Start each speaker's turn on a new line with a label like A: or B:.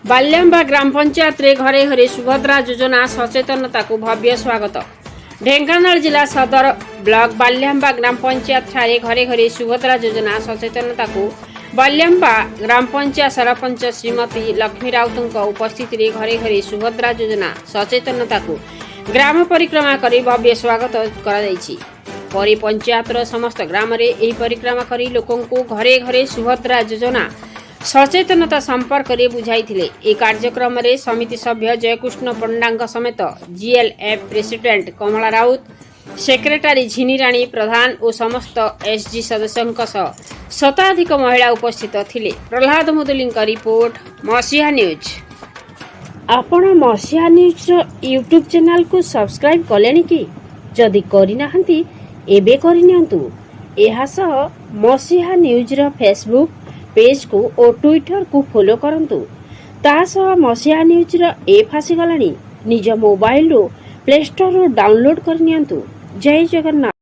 A: बाल्याम्बा ग्राम पंचायत रे घरे घरे सुभद्रा योजना सचेतनता को भव्य स्वागत। ढेंकानाल जिला सदर ब्लॉक बाल्याम्बा ग्राम पंचायत ठारे घरे घरे सुभद्रा योजना सचेतनता को बाल्याम्बा ग्राम पंचायत सरपंच श्रीमती लक्ष्मी राउत उपस्थित रे घरे घरे सुभद्रा योजना सचेतनता को ग्राम परिक्रमा कर भव्य स्वागत कर पंचायत समस्त ग्राम रे एही परिक्रमा करी लोकों को घरे घरे सुभद्रा योजना सचेतनता संपर्क में बुझाई। ए कार्यक्रम में समिति सभ्य जयकृष्ण पंडा समेत GLF president Kamala Raut, secretary Jhini Rani Pradhan और समस्त एसजी सदस्यों शताधिक महिला उपस्थित थिले। प्रहलाद मुदुली रिपोर्ट मसीहा न्यूज। आपण मसीहा न्यूज यूट्यूब चैनल को सब्सक्राइब कलेनी कि जदि करिना हंती एबे करिनियंतु। एहा सह मसीहा न्यूज रो फेसबुक पेज को और ट्विटर को फॉलो करंतु। तासह मसीहा न्यूज रो ऐप आसी गलानी। निज मोबाइल रो प्ले स्टोर रो डाउनलोड करनियंतु। जय जगन्नाथ।